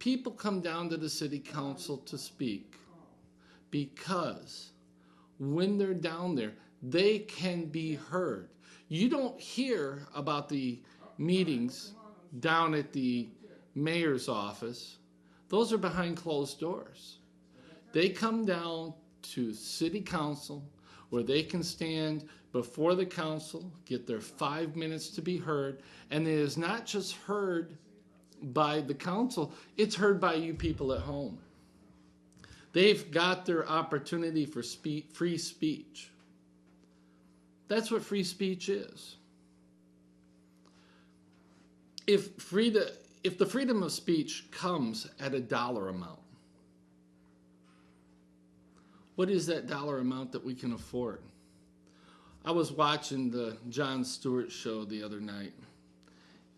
people come down to the city council to speak because when they're down there, they can be heard. You don't hear about the meetings down at the mayor's office. Those are behind closed doors. They come down to city council where they can stand before the council, get their 5 minutes to be heard, and it is not just heard by the council, it's heard by you people at home. They've got their opportunity for free speech. That's what free speech is. If the freedom of speech comes at a dollar amount, what is that dollar amount that we can afford? I was watching the Jon Stewart show the other night,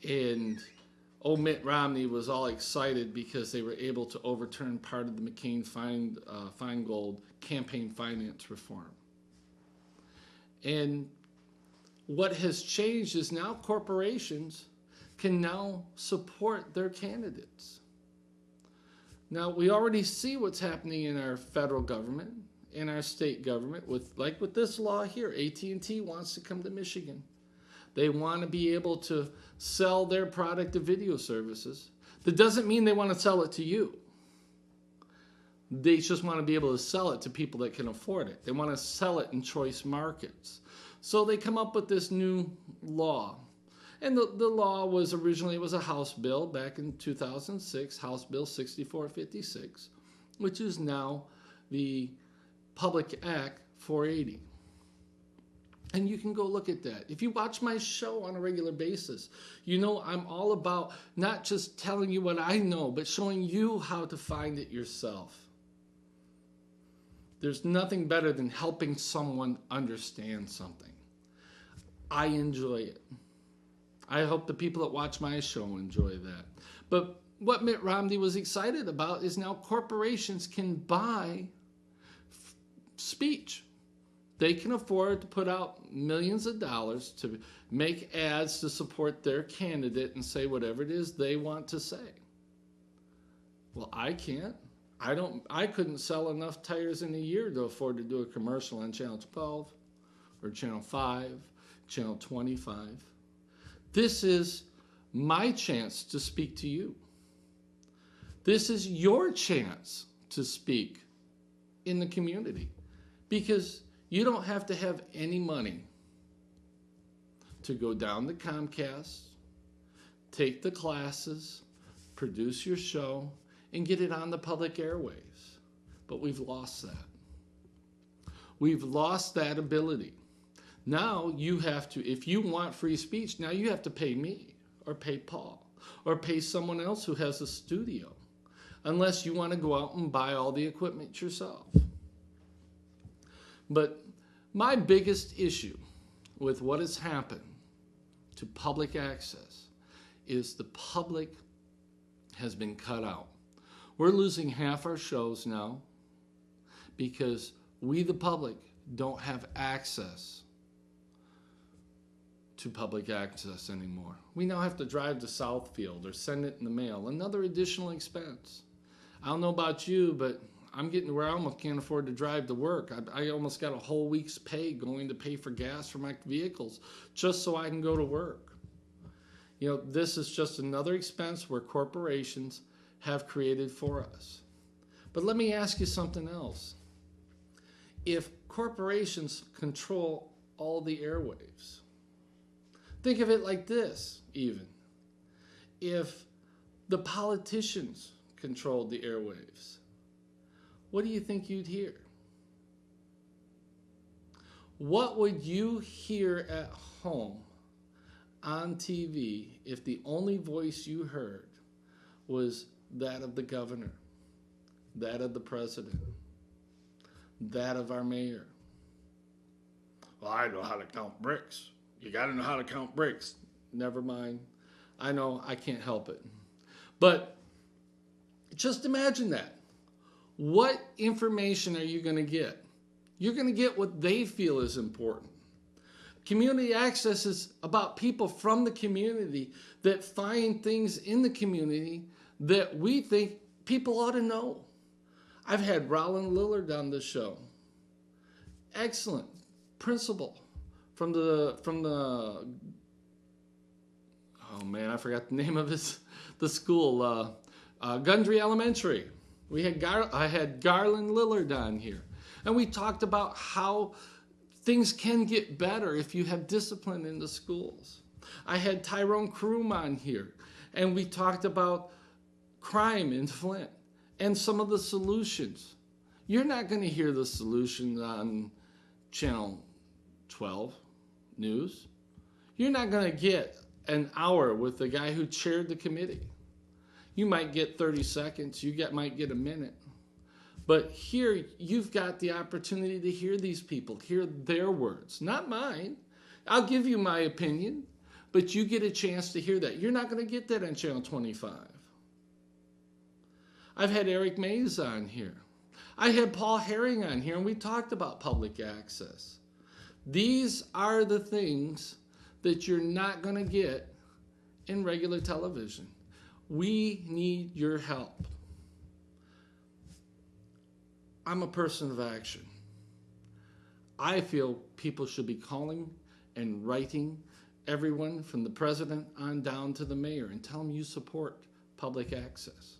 and old Mitt Romney was all excited because they were able to overturn part of the McCain-Feingold campaign finance reform. And what has changed is now corporations can now support their candidates. Now, we already see what's happening in our federal government, in our state government, with this law here. AT&T wants to come to Michigan. They want to be able to sell their product to video services. That doesn't mean they want to sell it to you. They just want to be able to sell it to people that can afford it. They want to sell it in choice markets. So they come up with this new law. And the law was originally, it was a House bill back in 2006, House Bill 6456, which is now the Public Act 480. And you can go look at that. If you watch my show on a regular basis, you know I'm all about not just telling you what I know, but showing you how to find it yourself. There's nothing better than helping someone understand something. I enjoy it. I hope the people that watch my show enjoy that. But what Mitt Romney was excited about is now corporations can buy speech. They can afford to put out millions of dollars to make ads to support their candidate and say whatever it is they want to say. Well, I can't. I couldn't sell enough tires in a year to afford to do a commercial on Channel 12 or Channel 5, Channel 25. This is my chance to speak to you. This is your chance to speak in the community, because you don't have to have any money to go down to Comcast, take the classes, produce your show, and get it on the public airwaves. But we've lost that. We've lost that ability. Now you have to, if you want free speech, now you have to pay me or pay Paul or pay someone else who has a studio, unless you want to go out and buy all the equipment yourself. But my biggest issue with what has happened to public access is the public has been cut out. We're losing half our shows now because we, the public, don't have access to public access anymore. We now have to drive to Southfield or send it in the mail. Another additional expense. I don't know about you, but I'm getting to where I almost can't afford to drive to work. I almost got a whole week's pay going to pay for gas for my vehicles just so I can go to work. You know, this is just another expense where corporations have created for us. But let me ask you something else. If corporations control all the airwaves, think of it like this, even. If the politicians controlled the airwaves, what do you think you'd hear? What would you hear at home on TV if the only voice you heard was that of the governor, that of the president, that of our mayor? Well, I know how to count bricks. You got to know how to count bricks. Never mind. I know I can't help it. But just imagine that. What information are you going to get? You're going to get what they feel is important. Community access is about people from the community that find things in the community that we think people ought to know. I've had Roland Lillard on the show. Excellent principal from the oh man, I forgot the name of the school, Gundry Elementary. I had Garland Lillard on here, and we talked about how things can get better if you have discipline in the schools. I had Tyrone Kroom on here, and we talked about crime in Flint and some of the solutions. You're not going to hear the solution on Channel 12 News. You're not going to get an hour with the guy who chaired the committee. You might get 30 seconds, might get a minute. But here, you've got the opportunity to hear these people, hear their words, not mine. I'll give you my opinion, but you get a chance to hear that. You're not going to get that on Channel 25. I've had Eric Mays on here. I had Paul Herring on here, and we talked about public access. These are the things that you're not going to get in regular television. We need your help. I'm a person of action. I feel people should be calling and writing everyone from the president on down to the mayor and tell them you support public access.